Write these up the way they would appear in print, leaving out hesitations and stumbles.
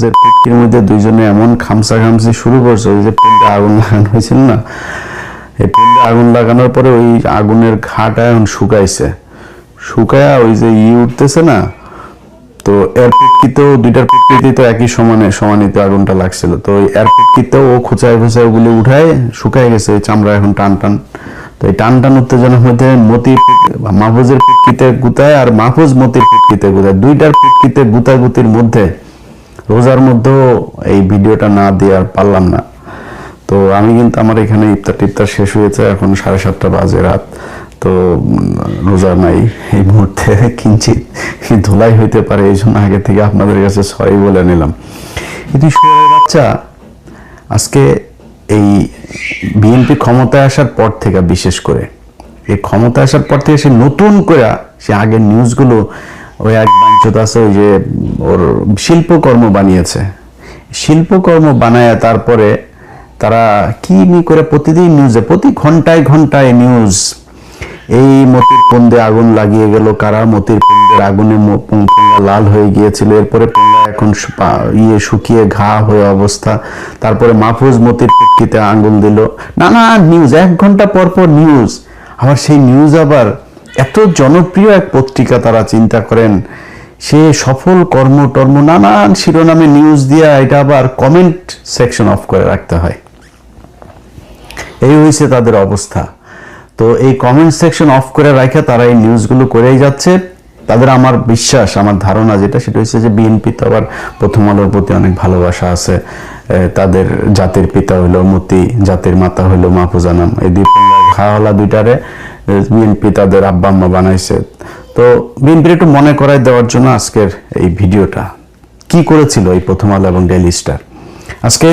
মাহফুজের পিটকির মধ্যে দুইজনে এমন খামসাখামসি শুরু করছে, ওই যে পেন্ডে আগুন লাগানো হয়েছিল না, এই পেন্ডে আগুন লাগানোর পরে ওই আগুনের ঘাটা এখন শুকায়া ওই যে উঠতেছে না, তো এর পিটকিতেও দুইটার পিটকিতে তো একই সমানিত আগুনটা লাগছিল, তো ওই এর পিটকিতেও ও খোঁচায় ওগুলি উঠায় শুকায় গেছে, ওই চামড়া এখন টান টান। তো এই টান টান উত্তেজনার মধ্যে মাহফুজের পিটকিতে গুতায় আর মাহফুজ মতির পিটকিতে গুতায়, দুইটার পিটকিতে গুতাগুতির মধ্যে রোজার মধ্যেও এই ভিডিওটা না দিয়ে আর পারলাম না। তো আমি কিন্তু আমার এখানে ইফতার শেষ হয়েছে, এখন 7:30 বাজে রাত, তো রোজা নাই এই মুহূর্তে, কিঞ্চিত ধুলাই হইতে পারে, এই জন্য আগে থেকে আপনাদের কাছে সরি বলে নিলাম। কিন্তু বাচ্চা আজকে এই বিএনপি ক্ষমতায় আসার পর থেকে, বিশেষ করে এই ক্ষমতায় আসার পর থেকে সে নতুন করে সে আগের নিউজগুলো ওই এক বাঞ্ছত আছে, ওই যে ওর শিল্পকর্ম বানিয়েছে, শিল্পকর্ম বানায় তারপরে তারা কি করে প্রতিদিন নিউজে, প্রতি ঘন্টায় নিউজ, এই মতির পন্দে আগুন লাগিয়ে গেল কারা, মতির পন্দের আগুনে লাল হয়ে গিয়েছিল, এরপরে এখন শুকিয়ে ঘা হয়ে অবস্থা, তারপরে মাহফুজ মতির পিটকিতে আঙ্গুল দিল, নানা নিউজ, 1 ঘন্টা পর নিউজ। আবার সেই নিউজ আবার এত জনপ্রিয় এক পত্রিকা, তারা চিন্তা করেন সে সফল কর্ম নানান শিরোনামে নিউজ দিয়া এটা আবার কমেন্ট সেকশন অফ করে রাখতে হয়, এই হয়েছে তাদের অবস্থা। তো এই কমেন্ট সেকশন অফ করে রাখে তারা এই নিউজগুলো করেই যাচ্ছে। তাদের আমার বিশ্বাস, আমার ধারণা সেটা হচ্ছে যে বিএনপি তো আবার প্রথম আলোর প্রতি অনেক ভালোবাসা আছে, তাদের জাতির পিতা হইলো মতি, জাতির মাতা হইলো মাহফুজা নাম, এই ঘাওয়ালা দুইটারে বিএনপি তাদের আব্বা আম্মা বানাইছে। তো বিএনপির একটু মনে করাই দেওয়ার জন্য আজকের এই ভিডিওটা। কি করেছিল এই প্রথম আলো এবং ডেইলি স্টার আজকে,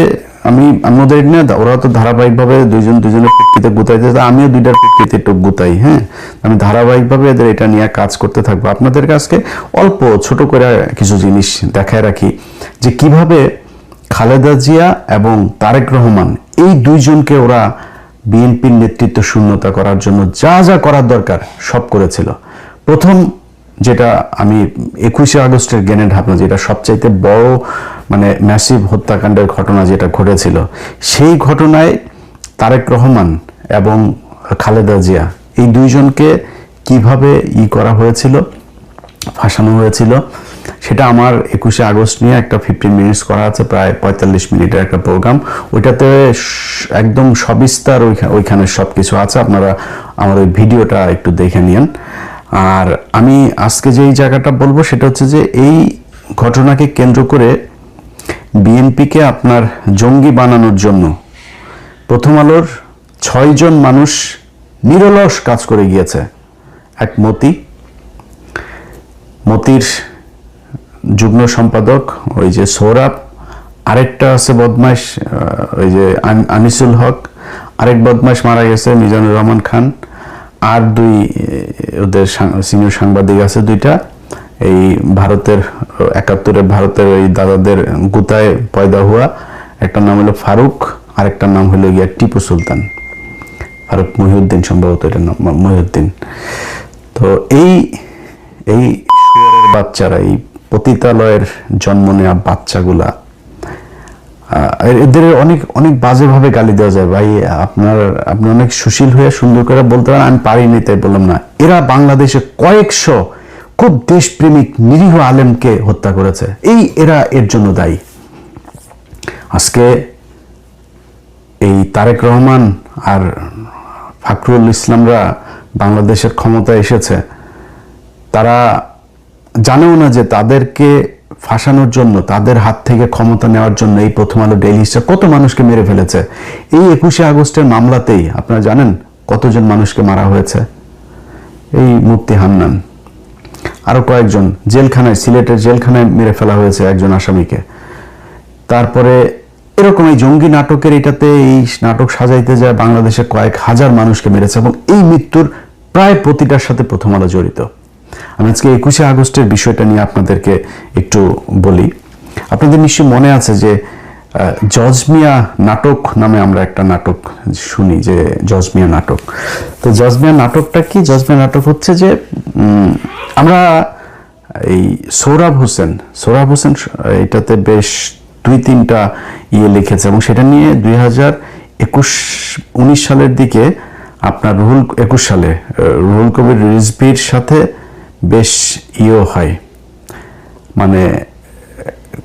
আমাদের না, ওরা তো ধারাবাহিকভাবে দুজনের পিটকিতে গুতাইতে, আমিও দুইটার পিটকিতে একটু গুতাই, হ্যাঁ, আমি ধারাবাহিকভাবে এদের এটা নিয়ে কাজ করতে থাকবো। আপনাদের কাছে অল্প ছোট করে কিছু জিনিস দেখায় রাখি যে কিভাবে খালেদা জিয়া এবং তারেক রহমান এই দুইজনকে ওরা বিএনপির নেতৃত্ব শূন্যতা করার জন্য যা যা করার দরকার সব করেছিল। প্রথম যেটা আমি 21শে আগস্টের গ্রেনেড হামলা, যেটা সবচাইতে বড় ম্যাসিভ হত্যাকাণ্ডের ঘটনা যেটা ঘটেছিল, সেই ঘটনায় তারেক রহমান এবং খালেদা জিয়া এই দুইজনকে কিভাবে করা হয়েছিল, ফাঁসানো হয়েছিল, সেটা আমার 21শে আগস্ট নিয়ে একটা 15 মিনিটস করা আছে, প্রায় 45 মিনিটের একটা প্রোগ্রাম, ওইটাতে একদম সবিস্তার ওইখানে সবকিছু আছে, আপনারা আমার ওই ভিডিওটা একটু দেখে নিন। আর আমি আজকে যেই জায়গাটা বলবো সেটা হচ্ছে যে এই ঘটনাকে কেন্দ্র করে বিএনপিকে আপনার জঙ্গি বানানোর জন্য প্রথম আলোর 6 জন মানুষ নিরলস কাজ করে গিয়েছে। এক মতির যুগ্ম সম্পাদক ওই যে সৌরভ, আরেকটা আছে বদমাইশ ওই যে আনিসুল হক, আরেক বদমাইশ মারা গেছে মিজানুর রহমান খান, আর দুই ওদের সিনিয়র সাংবাদিক আছে দুইটা, এই ভারতের 71-এ ভারতের ওই দাদাদের গুতায় পয়দা হওয়া, একটা নাম হলো ফারুক, আরেকটার নাম হলো গিয়া টিপু সুলতান, ফারুক মহিউদ্দিন সম্ভবত, এটার নাম মহিউদ্দিন। তো এই শুয়োরের বাচ্চারা, এই পতিতালয়ের জন্ম নেওয়া বাচ্চাগুলা, এদের অনেক বাজেভাবে গালি দেওয়া যায়। ভাই আপনি অনেক সুশীল হয়ে সুন্দর করে বলতে পারেন, আমি পারিনি তাই বললাম না। এরা বাংলাদেশে কয়েকশো খুব দেশপ্রেমিক নিরীহ আলেমকে হত্যা করেছে, এরা এর জন্য দায়ী। আজকে এই তারেক রহমান আর ফাকরুল ইসলামরা বাংলাদেশের ক্ষমতায় এসেছে, তারা জানেও না যে তাদেরকে ফাঁসানোর জন্য, তাদের হাত থেকে ক্ষমতা নেওয়ার জন্য এই প্রথম আলো ডেইলি স্টার কত মানুষকে মেরে ফেলেছে। এই 21শে আগস্টের মামলাতেই আপনারা জানেন কতজন মানুষকে মারা হয়েছে, এই মুফতি হান্নান, আরো কয়েকজন জেলখানায়, সিলেটের জেলখানায় মেরে ফেলা হয়েছে একজন আসামিকে। তারপরে এরকম এই জঙ্গি নাটকের এটাতে, এই নাটক সাজাইতে যায় বাংলাদেশে কয়েক হাজার মানুষকে মেরেছে, এবং এই মৃত্যুর প্রায় প্রতিটার সাথে প্রথম আলো জড়িত। আমি আজকে 21শে আগস্টের বিষয়টা নিয়ে আপনাদেরকে একটু বলি। আপনাদের নিশ্চয়ই মনে আছে যে জজ মিয়া নাটক নামে আমরা একটা নাটক শুনি, যে জজ মিয়া নাটক। তো জজ মিয়া নাটকটা কি? জজ মিয়া নাটক হচ্ছে যে আমরা এই সোহরাব হোসেন এটাতে বেশ 2-3টা লিখেছে এবং সেটা নিয়ে 2019 সালের দিকে আপনার 21 সালে রুহুল কবির রিজভির সাথে বেশ হয়, মানে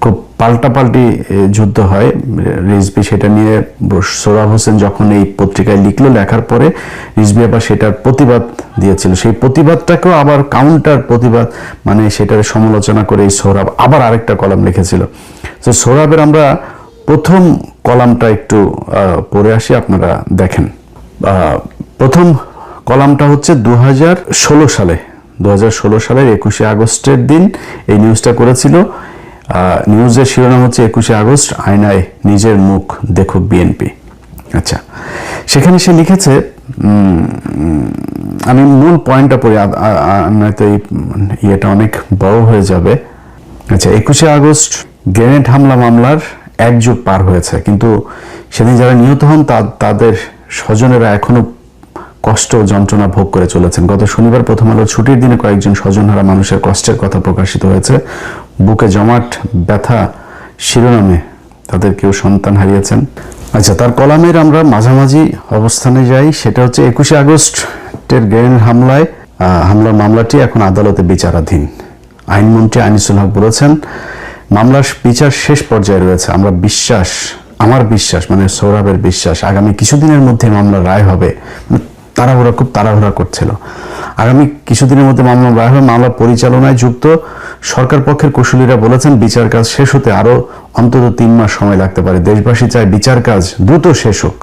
খুব পাল্টাপাল্টি যুদ্ধ হয়। রিজভি সেটা নিয়ে সোহরাব হোসেন যখন এই পত্রিকায় লিখলো, লেখার পরে রিজভি আবার সেটার প্রতিবাদ দিয়েছিল। সেই প্রতিবাদটাকেও আবার কাউন্টার প্রতিবাদ, মানে সেটার সমালোচনা করে এই সোহরাব আবার আরেকটা কলাম লিখেছিল। তো সোহরাবের আমরা প্রথম কলামটা একটু পড়ে আসি, আপনারা দেখেন। প্রথম কলামটা হচ্ছে 2016 সালে 2016 সালের 21শে আগস্টের দিন এই নিউজটা করেছিল। নিউজের শিরোনাম হচ্ছে 21শে আগস্ট আয়নায় নিজের মুখ দেখুক বিএনপি। আচ্ছা, সেখানে সে লিখেছে, আমি মূল পয়েন্টটা পড়ি, নয়তো এই ইয়েটা অনেক বড় হয়ে যাবে। আচ্ছা, 21শে আগস্ট গ্রেনেড হামলা মামলার 1 যুগ পার হয়েছে, কিন্তু সেদিন যারা নিহত হন তাদের স্বজনেরা এখনো কষ্ট ও যন্ত্রণা ভোগ করে চলেছেন। গত শনিবার প্রথম আলোর ছুটির দিনে কয়েকজন স্বজনহারা মানুষের কষ্টের কথা প্রকাশিত হয়েছে। বুকে জমাট ব্যথা শিরোনামে তাদের কেউ সন্তান হারিয়েছেন। আচ্ছা, তার কলামের আমরা মাঝামাঝি অবস্থানে যাই। সেটা হচ্ছে 21শে আগস্টের গ্রেনেড হামলার মামলাটি এখন আদালতে বিচারাধীন। আইনমন্ত্রী আনিসুল হক বলেছেন, মামলার বিচার শেষ পর্যায়ে রয়েছে। আমার বিশ্বাস মানে সোহরাবের বিশ্বাস, আগামী কিছুদিনের মধ্যে মামলার রায় হবে। খুব তাড়াহুড়া করছিল। আগামী কিছুদিনের মধ্যে মামলা রায় হবে। মামলা পরিচালনায় যুক্ত সরকার পক্ষের কুশলীরা বলেছেন, বিচার কাজ শেষ হতে আরো অন্তত 3 মাস সময় লাগতে পারে। দেশবাসী চায় বিচার কাজ দ্রুত শেষ হোক।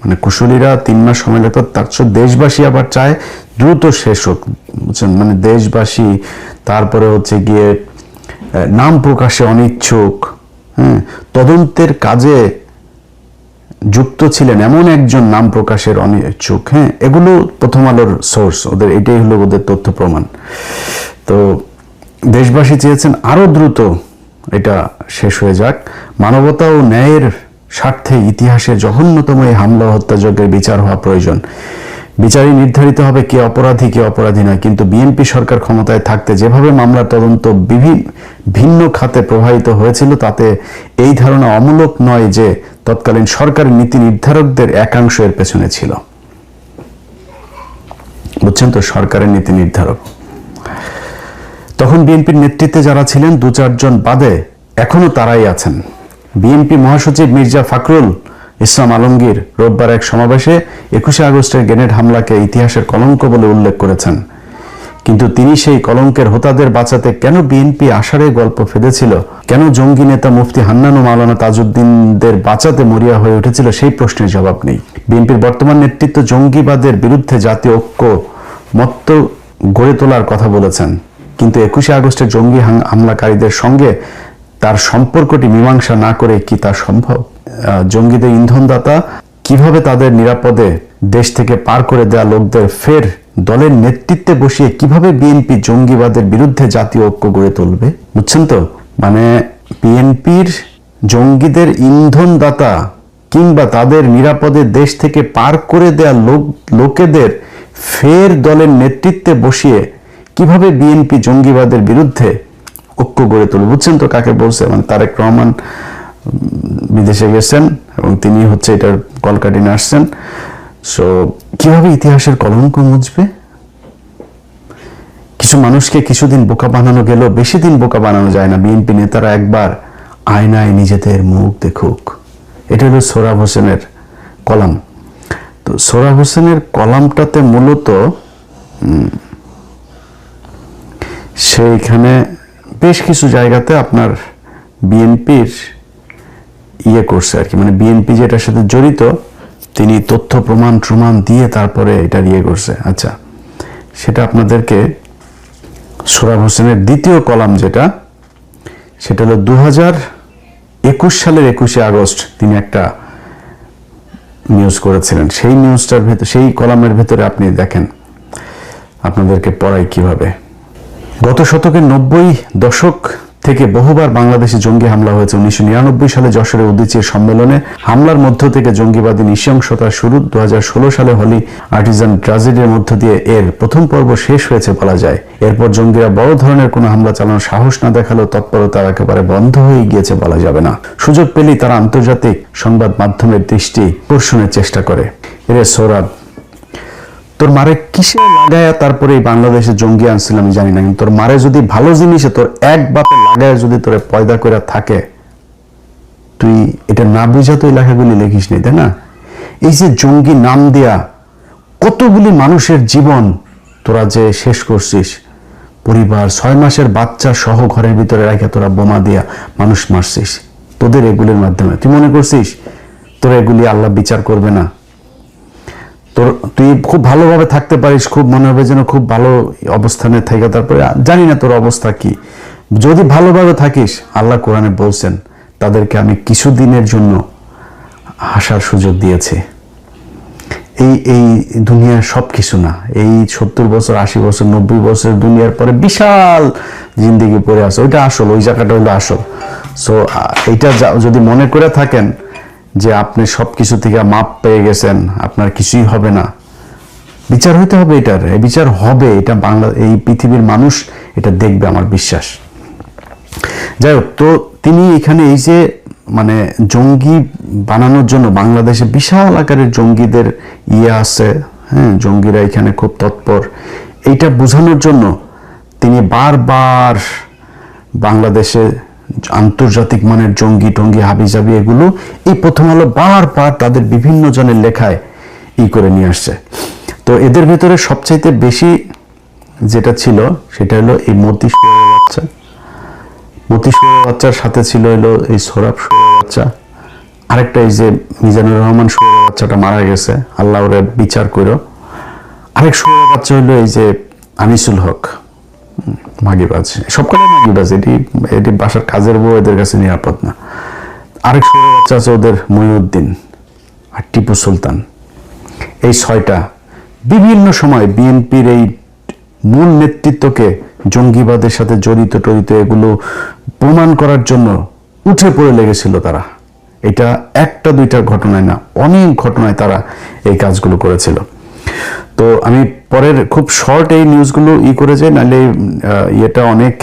মানে কুশলীরা 3 মাস সময় লাগতো, তার চেয়ে দেশবাসী আবার চায় দ্রুত শেষ হোক, বুঝছেন? মানে দেশবাসী, তারপরে হচ্ছে গিয়ে নাম প্রকাশে অনিচ্ছুক, তদন্তের কাজে যুক্ত ছিলেন এমন একজন নাম প্রকাশের অনিচ্ছুক, এগুলো প্রথম আলোর সোর্স, ওদের এটাই হলো ওদের তথ্য প্রমাণ। তো দেশবাসী চেয়েছেন আরো দ্রুত এটা শেষ হয়ে যাক। মানবতা ও ন্যায়ের স্বার্থে ইতিহাসের জঘন্যতম এই হামলা হত্যাযজ্ঞের বিচার হওয়া প্রয়োজন। বিচারই নির্ধারিত হবে কে অপরাধী কে অপরাধী নয়। কিন্তু বিএনপি সরকার ক্ষমতায় থাকতে যেভাবে মামলার তদন্ত ভিন্ন খাতে প্রবাহিত হয়েছিল, তাতে এই ধারণা অমূলক নয় যে তৎকালীন সরকারের নীতি নির্ধারকদের একাংশ এর পেছনে ছিল। বুঝছেন তো, সরকারের নীতি নির্ধারক। তখন বিএনপির নেতৃত্বে যারা ছিলেন 2-4 জন বাদে এখনো তারাই আছেন। বিএনপি মহাসচিব মির্জা ফখরুল ইসলাম আলমগীর রোববার এক সমাবেশে 21শে আগস্টের গ্রেনেড হামলাকে ইতিহাসের কলঙ্ক বলে উল্লেখ করেছেন। কিন্তু তিনি সেই কলঙ্কের হোতাদের বাঁচাতে কেন বিএনপি আষাঢ়ে গল্প ফেঁদেছিল, কেন জঙ্গি নেতা মুফতি হান্নান ও মাওলানা তাজউদ্দিনদের বাঁচাতে মরিয়া হয়ে উঠেছিল, সেই প্রশ্নের জবাব নেই। বিএনপির বর্তমান নেতৃত্ব জঙ্গিবাদের বিরুদ্ধে জাতীয় ঐক্য মত্ত গড়ে তোলার কথা বলেছেন, কিন্তু 21শে আগস্টের জঙ্গি হামলাকারীদের সঙ্গে তার সম্পর্কটি মীমাংসা না করে কি তা সম্ভব? জঙ্গিদের ইন্ধনদাতা কিভাবে তাদের নিরাপদে দেশ থেকে পার করে দেওয়া লোকদের ফের দলের নেতৃত্বে বসিয়ে কিভাবে বিএনপি জঙ্গিবাদের বিরুদ্ধে জাতীয় ঐক্য গড়ে তুলবে? বুঝছেন তো, মানে বিএনপির জঙ্গিদের ইন্ধনদাতা কিংবা তাদের নিরাপদে দেশ থেকে পার করে দেওয়া লোকেদের ফের দলের নেতৃত্বে বসিয়ে কিভাবে বিএনপি জঙ্গিবাদের বিরুদ্ধে ঐক্য গড়ে তুলবে? বুঝছেন তো কাকে বলছে? মানে তারেক রহমান বিদেশে গেছেন এবং তিনি হচ্ছে এটার কলকাঠি নাড়ছেন। সো কিভাবে ইতিহাসের কলঙ্ক মুছবে? কিছু মানুষকে কিছুদিন বোকা বানানো গেল, বেশি দিন বোকা বানানো যায় না। বিএনপি নেতারা একবার আয়নায় নিজেদের মুখ দেখুক। এটা হলো সোহরাব হোসেনের কলাম। তো সোহরাব হোসেনের কলামটাতে মূলত সেইখানে বেশ কিছু জায়গাতে আপনার বিএনপির করছে আর কি, মানে বিএনপি যেটার সাথে জড়িত তিনি তথ্য প্রমাণ দিয়ে তারপরে এটা করছে। আচ্ছা, সেটা আপনাদেরকে সোহরাব হোসেনের দ্বিতীয় কলাম সেটা হলো 2021 সালের 21শে আগস্ট তিনি একটা নিউজ করেছিলেন। সেই নিউজটার ভেতর, সেই কলামের ভেতরে আপনি দেখেন, আপনাদেরকে পড়াই কিভাবে। গত শতকের 90 দশক থেকে বহুবার বাংলাদেশে জঙ্গি হামলা হয়েছে। 1999 সালে যশোরে উদীচীর সম্মেলনে হামলার মধ্য থেকে জঙ্গিবাদী নৃশংসতার শুরু। 2016 সালে হলি আর্টিজান ট্র্যাজেডির মধ্য দিয়ে এর প্রথম পর্ব শেষ হয়েছে বলা যায়। এরপর জঙ্গিরা বড় ধরনের কোনো হামলা চালানোর সাহস না দেখালেও তৎপরতা একেবারে বন্ধ হয়ে গিয়েছে বলা যাবে না। সুযোগ পেলেই তারা আন্তর্জাতিক সংবাদ মাধ্যমের দৃষ্টি আকর্ষণের চেষ্টা করে। এরে সোহরাব, তোর মারে কিসে লাগায়া তারপরে এই বাংলাদেশে জঙ্গি আনছিলাম জানি না, কিন্তু তোর মারে যদি ভালো জিনিসে তোর এক বাপে লাগায় যদি তোরে পয়দা করে থাকে, তুই এটা না বুঝা তো এই লেখাগুলি লেখিস নি, তাই না? এই যে জঙ্গি নাম দিয়া কতগুলি মানুষের জীবন তোরা যে শেষ করছিস, পরিবার 6 মাসের বাচ্চা সহ ঘরের ভিতরে রেখে তোরা বোমা দিয়া মানুষ মারছিস তোদের এগুলির মাধ্যমে। তুই মনে করছিস তোরা এগুলি আল্লাহ বিচার করবে না? তোর তুই খুব ভালোভাবে থাকতে পারিস, খুব মনে হবে যেন খুব ভালো অবস্থানে থেকে, তারপরে জানি না তোর অবস্থা কি। যদি ভালোভাবে থাকিস, আল্লাহ কোরআনে বলছেন তাদেরকে আমি কিছুদিনের জন্য হাসার সুযোগ দিয়েছি। এই দুনিয়ার সব কিছু না। এই 70 বছর 80 বছর 90 বছর দুনিয়ার পরে বিশাল জিন্দেগি পড়ে আছে, ওইটা আসল, ওই জায়গাটা হলো আসল। সো এইটা যদি মনে করে থাকেন যে আপনি সবকিছু থেকে মাপ পেয়ে গেছেন, আপনার কিছুই হবে না, বিচার হইতে হবে। এটার বিচার হবে, এটা এই পৃথিবীর মানুষ এটা দেখবে, আমার বিশ্বাস। যাই হোক, তো তিনি এখানে এই যে মানে জঙ্গি বানানোর জন্য বাংলাদেশে বিশাল আকারের জঙ্গিদের আছে, হ্যাঁ, জঙ্গিরা এখানে খুব তৎপর, এইটা বোঝানোর জন্য তিনি বারবার বাংলাদেশে আন্তর্জাতিক মানের জঙ্গি টঙ্গি হাবিজাবি এগুলো এই প্রথম আলো বারবার তাদের বিভিন্ন জনের লেখায় করে নিয়ে আসছে। তো এদের ভিতরে সবচাইতে বেশি যেটা ছিল সেটা হলো এই মতি শুয়োরের বাচ্চা। মতি শুয়োরের বাচ্চার সাথে ছিল হলো এই সোহরাব শুয়োরের বাচ্চা, আরেকটা এই যে মিজানুর রহমান শুয়োরের বাচ্চাটা মারা গেছে, আল্লাহ ওরে বিচার করো। আরেক শুয়োরের বাচ্চা হলো এই যে আনিসুল হক, মাগিবাজ, সবকটাই মাগিবাজ, এটি বাসার কাজের বউ, এদের কাছে নিরাপদ না। আরেক শুয়োরের বাচ্চা আছে ওদের মহিউদ্দিন আর টিপু সুলতান। এই 6টা বিভিন্ন সময় বিএনপির এই মূল নেতৃত্বকে জঙ্গিবাদের সাথে জড়িত এগুলো প্রমাণ করার জন্য উঠে পড়ে লেগেছিল তারা। এটা একটা দুইটা ঘটনায় না, অনেক ঘটনায় তারা এই কাজগুলো করেছিল। তো আমি পরের খুব শর্ট এই নিউজগুলো করে যাই, নাহলে এটা অনেক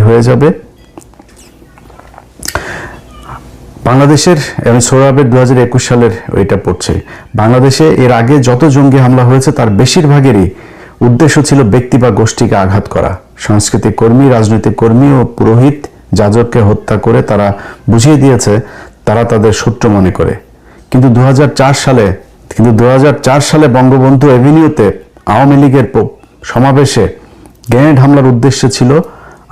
হয়ে যাবে। বাংলাদেশের আমি সোহরাবের 2021 সালের ওইটা পড়ছে। বাংলাদেশে এর আগে যত জঙ্গি হামলা হয়েছে তার বেশিরভাগেরই উদ্দেশ্য ছিল ব্যক্তি বা গোষ্ঠীকে আঘাত করা। সাংস্কৃতিক কর্মী, রাজনৈতিক কর্মী ও পুরোহিত যাজককে হত্যা করে তারা বুঝিয়ে দিয়েছে তারা তাদের শত্রু মনে করে। কিন্তু 2004 সালে বঙ্গবন্ধু এভিনিউতে আওয়ামী লীগের সমাবেশে গ্রেনেড হামলার উদ্দেশ্য ছিল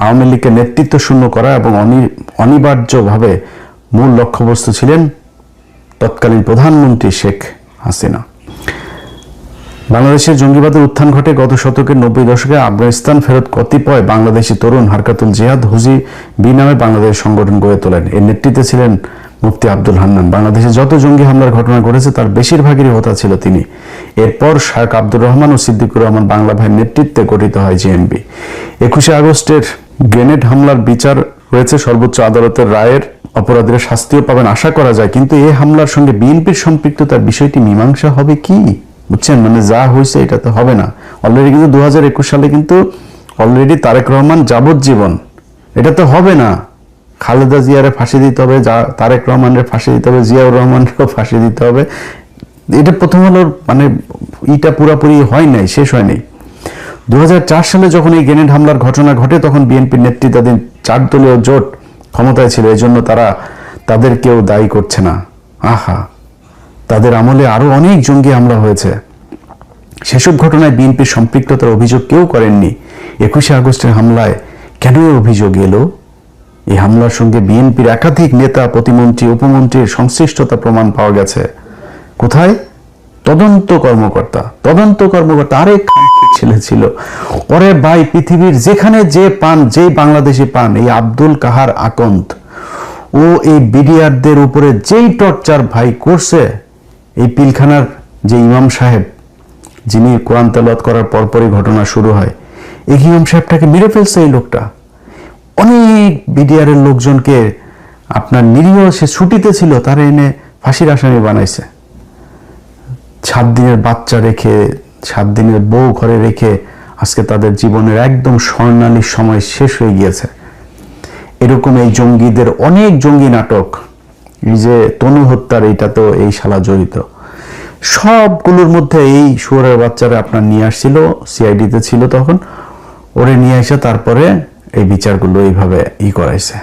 আওয়ামী লীগকে নেতৃত্ব শূন্য করা এবং অনিবার্যভাবে মূল লক্ষ্যবস্তু ছিলেন তৎকালীন প্রধানমন্ত্রী শেখ হাসিনা। বাংলাদেশের জঙ্গিবাদের উত্থান ঘটে গত শতকের 90 দশকে। আফগানিস্তান ফেরত কতিপয় বাংলাদেশি তরুণ হারকাতুল জিহাদ হুজি বি নামে বাংলাদেশ সংগঠন গড়ে তোলেন। এর নেতৃত্বে ছিলেন মুফতি আব্দুল হান্নান। বাংলাদেশে যত জঙ্গি হামলার ঘটনা ঘটেছে তার বেশিরভাগেরই হোতা ছিল তিনি। এরপর শাহ আব্দুর রহমান ও সিদ্দিকুর রহমান বাংলা ভাইয়ের নেতৃত্বে গঠিত হয় জেএমবি। 21 আগস্টের গ্রেনেড হামলার বিচার হয়েছে সর্বোচ্চ আদালতের রায়ের, অপরাধীরা শাস্তিও পাবেন আশা করা যায়। কিন্তু এই হামলার সঙ্গে বিএনপির সম্পৃক্ততার বিষয়টি মীমাংসা হবে কি? বুঝছেন, মানে যা হয়েছে এটা তো হবে না। অলরেডি কিন্তু 2021 সালে কিন্তু অলরেডি তারেক রহমান যাবজ্জীবন, এটা তো হবে না। খালেদা জিয়ারে ফাঁসি দিতে হবে, তারেক রহমানের ফাঁসি দিতে হবে, জিয়াউর রহমানেরও ফাঁসি দিতে হবে। এটা প্রথম হলো মানে এটা পুরাপুরি হয় নাই, শেষ হয় নাই। 2004 সালে যখন এই গ্রেনেড হামলার ঘটনা ঘটে তখন বিএনপির নেতৃত্বাধীন 4 দলীয় জোট ক্ষমতায় ছিল, এই জন্য তাদের কেউ দায়ী করছে না। আহা, তাদের আমলে আরো অনেক জঙ্গি হামলা হয়েছে, সেসব ঘটনায় বিএনপির সম্পৃক্ততার অভিযোগ কেউ করেননি। 21 আগস্টের হামলায় কেন অভিযোগ এলো? এই হামলার সঙ্গে বিএনপির একাধিক নেতা, প্রতিমন্ত্রী, উপমন্ত্রীর সংশ্লিষ্টতা প্রমাণ পাওয়া গেছে। কোথায়? তদন্ত কর্মকর্তা আরেক ছেলে ছিল। ওরে ভাই, পৃথিবীর যেখানে যেই বাংলাদেশি পান, এই আব্দুল কাহার আকন্দ ও এই বিডিআরদের উপরে যেই টর্চার ভাই করছে, এই পিলখানার যে ইমাম সাহেব, যিনি কোরআন তেলাওয়াত করার পরপরই ঘটনা শুরু হয়, এই ইমাম সাহেবটাকে মেরে ফেলছে এই লোকটা। অনেক বিডিআরের লোকজনকে আপনার নিরীহ সে ছুটিতে ছিল তারা এনে ফাঁসির আসামি বানাইছে। 7 দিনের বাচ্চা রেখে 7 দিনের বউ ঘরে রেখে আজকে তাদের জীবনের একদম স্বর্ণালী সময় শেষ হয়ে গিয়েছে। এরকম এই জঙ্গিদের অনেক জঙ্গি নাটক, এই যে তনু হত্যার এইটা তো এই শালা জড়িত, সবগুলোর মধ্যে এই শুয়োরের বাচ্চারা আপনার নিয়ে আসছিল, সিআইডিতে ছিল তখন, ওরে নিয়ে এসে তারপরে এই বিচারগুলো এইভাবে করাইছে।